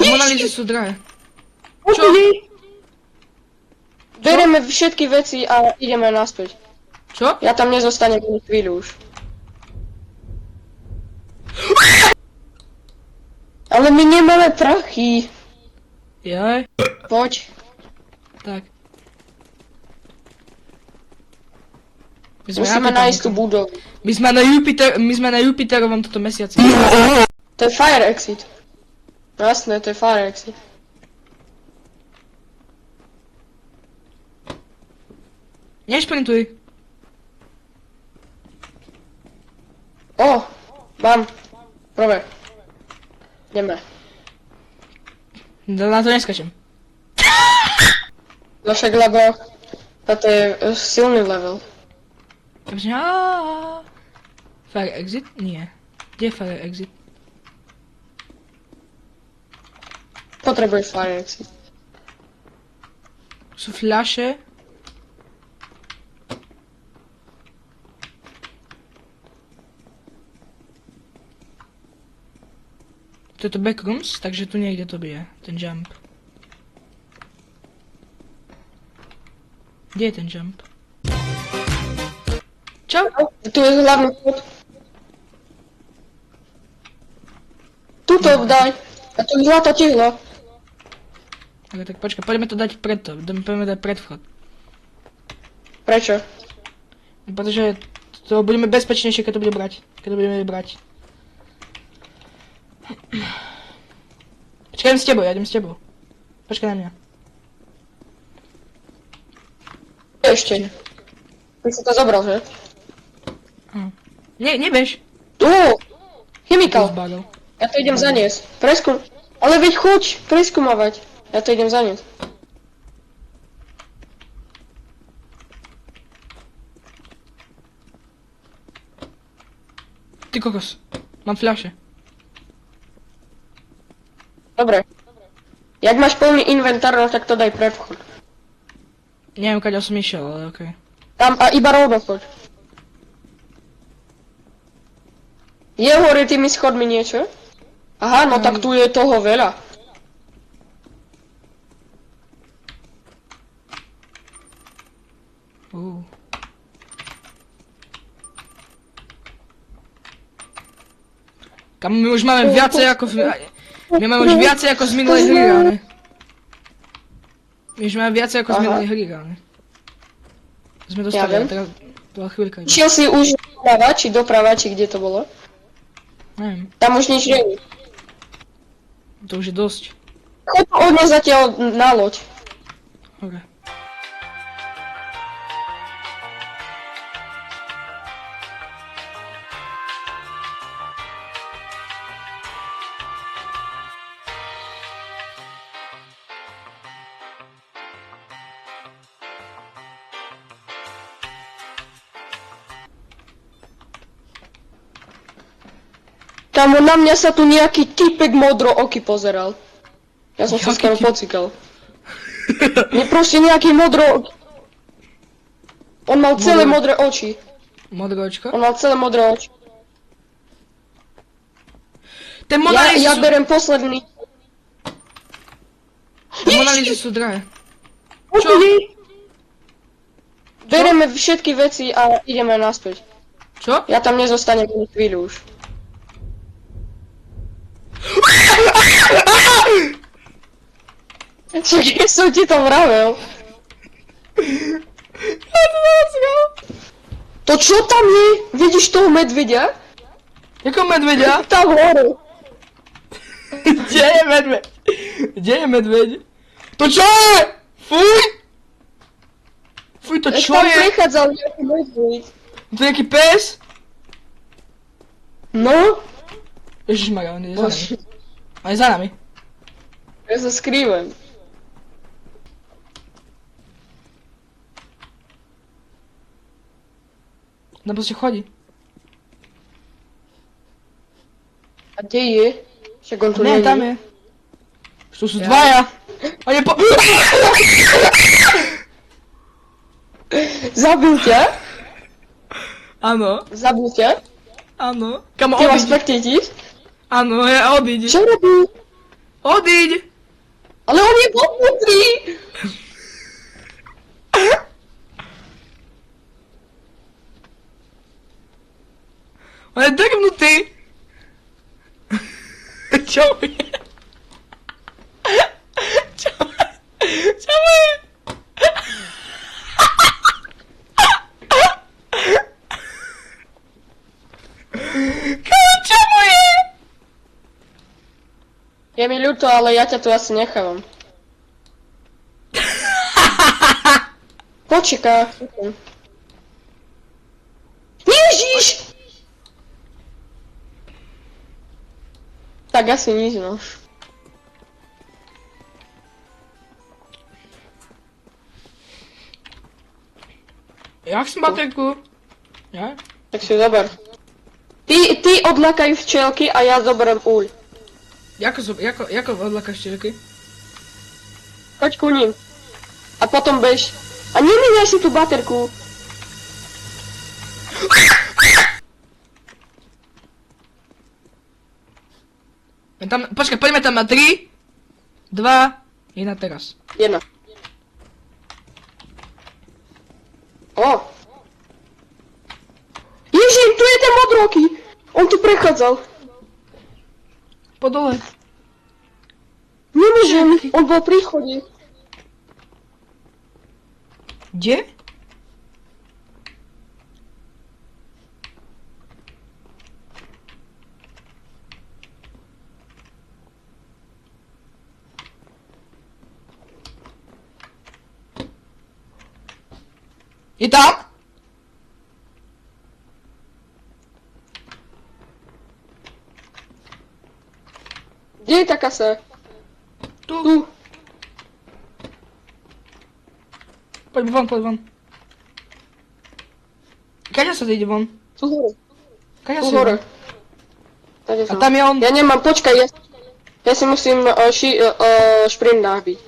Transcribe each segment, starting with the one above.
Monalízy sú drahé. Čo? Bereme všetky veci a ideme naspäť. Čo? Ja tam nezostanem ani chvíľu už. Ale my nemáme prachy. Jaj. Poď. Tak. Musíme nájsť tú budovu. My sme na Jupiterovom toto mesiaci. To je fire exit. Jasné, to je fire exit. Nešprintuj. O, mám. Prvé. Ideme. Na to neskačem. No však, lebo toto je silný level. Takže Fire exit? Nie. Kde je fire exit? Potrebuješ fire exit. Sú fľaše. Toto backrooms, takže tu niekde to bude, ten jump. Kde je ten jump? Čau? Tu je hlavný vchod. Tuto daj. A to je zlato tihlo. Tak počkaj, poďme to dať pred to, poďme dať pred vchod. Prečo? Pretože to budeme bezpečnejšie, keď to budeme brať. Počkaj, ja idem s tebou. Počkaj na mňa. Ešte. Ty si to zobral, že? Nebež. Tu! Chemical. Zbadol. Ja to idem zaniesť. Ale veď chuť preskúmavať. Ja to idem zaniesť. Ty kokos. Mám fľaše. Dobre. Jak máš plný inventár, no tak to daj pred vchod. Neviem, kaďal som išiel, ale okej. Tam a iba rovno choď. Je hore tými schodmi niečo? Aha, no tak tu je toho veľa. Kam my už máme viacej ako my máme už viacej ako z minulej hry, ale. My už máme viacej ako z minulej hry, ale. Sme dostali, Ja viem. teraz bola chvíľka. Šiel si už doprava, či doprava, či kde to bolo? Neviem, Tam už nič není. to už je dosť. Choď od mňa zatiaľ na loď. Okay. Kamo, na mňa sa tu nejaký typek modro-oky pozeral. Ja som sa Jaký skoro typ? pocikal. Nie, proste nejaký modro... On mal celé modré oči. Modré očko? On mal celé modré oči. Ten Ja berem posledný. Monalízy sú drahé. Čo? Bereme všetky veci a ideme naspäť. Čo? Ja tam nezostanem ani chvíľu už. Však ja som ti to vravel. To čo tam je? Vidíš toho medveďa? Jako medveďa? Tam hore. Kde je medveď? Kde je medveď? To čo je? Fuj! Fuj, to čo Tam je? prechádzal nejaký medveď. To je nejaký pes? No? Ježišmarja, on je za nami. On je za nami. Ja sa skrývam. No proste chodí. A kde je? Však on tu Nie, není. tam je. Tu sú dvaja. On je po... Zabil ťa? Áno, Zabil ťa? áno. Kamo, Ty ma obíď. spektítiš? Áno, ja obíď. Čo robí? Odíď! Ale on je popnutý! On je drgnutý! Čo mu je? Čo mu je? Čo mu je? Je mi ľúto, ale ja ťa tu asi nechávam. Počká. Ježiš! Tak asi nič, no. Ja chcem baterku. Ja? Tak si zober. Ty odlakaj včelky a ja zoberiem úľ. Jako odlakaš čelky? Choď ku ním. A potom bež. A nemíňaj si tú baterku. Počkaj, poďme tam na 3, 2, 1 teraz. 1. O! Ježiš, tu je ten modroký! On tu prechádzal. Po dole. Nemôžem, on bol pri chode. Kde? Je tam? Kde je tá kasa? Tu. Tu. Poď von. Kaďa sa ide von? Tu hore. Kaďa Tu sa hore. ide? Tady A som. tam je on. Ja nemám, počkaj, ja si musím šprint nábiť.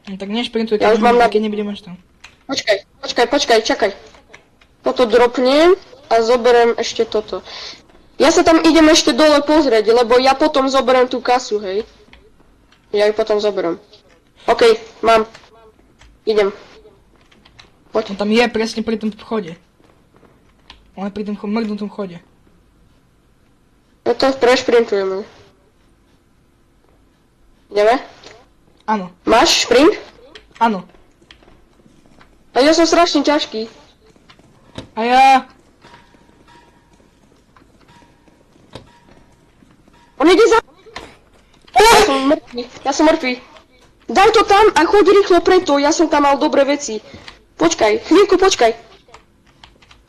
No, tak nešprintuj, Ja už mám keď nebudem až tam. Počkaj, čakaj. Toto dropnem a zoberiem ešte toto. Ja sa tam idem ešte dole pozrieť, lebo ja potom zoberiem tú kasu, hej. Ja ju potom zoberiem. OK, mám. Idem. On tam je presne pri tom vchode. On je pri tom mrdnutom vchode. No to prešprintujeme. Ideme? Áno, Máš šprint? áno. A ja som strašne ťažký. A ja... On ide za... Ja som mŕtvý. Daj to tam a choď rýchlo preto, ja som tam mal dobré veci. Počkaj, chvíľku počkaj.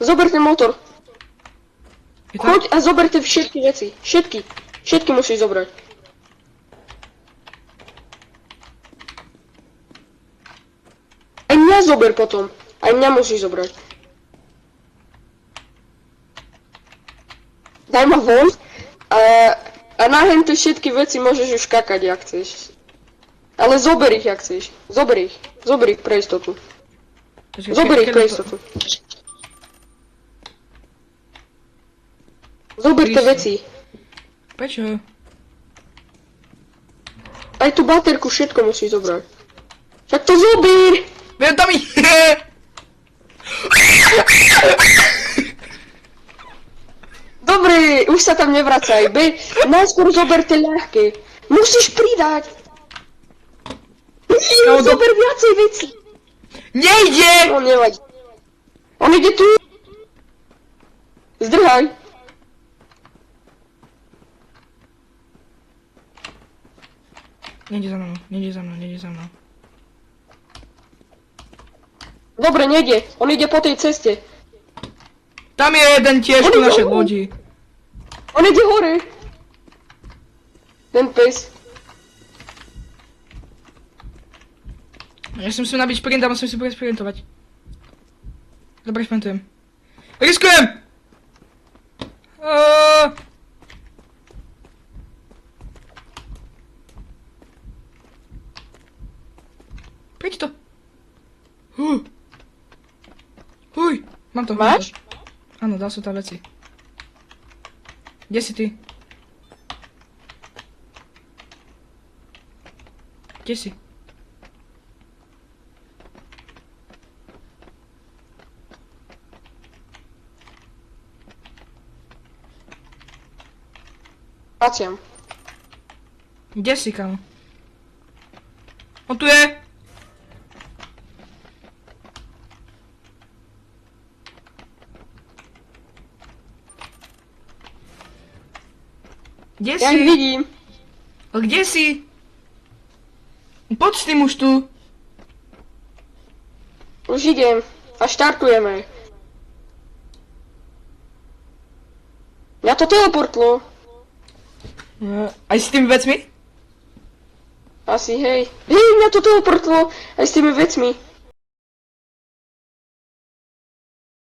Zober ten motor. Je tam? Choď a zoberte všetky veci. Všetky musíš zobrať. Aj mňa zober potom. Aj mňa musíš zobrať. Daj ma von. A na hente všetky veci môžeš už kakať, jak chceš. Ale zober ich, jak chceš. Zober ich pre istotu. Počkaj, Zober ich kedy pre to- istotu. Zober tie Prísne. veci. Prečo? Aj tú baterku, všetko musíš zobrať. Však to zober! Veď tam je! Dobre, už sa tam nevracaj. Najskôr zober tie ľahké. Musíš pridať. No, Zober viacej veci. Nejde! No nevadí. On ide tu. Zdrhaj. Nejde za mnou. Dobre, nejde. On ide po tej ceste. Tam je jeden tiež On tu ide našej hore. lodi. On ide hore. Ten pes. Ja si musím nabiť šprint a musím si presprintovať. Dobre, šprintujem. Riskujem! Príď to. Huj, mám to. Máš? Áno, dal som tam veci. Kde si ty? Kde si? Vraciam. Kde si, kamo? On tu je! Kde Ja si? ich vidím. A kde si? Poď s tým už tu. Už idem. A štartujeme. Mňa to teleportlo. Aj s tými vecmi? Asi, hej. Hej, mňa to teleportlo. Aj s tými vecmi.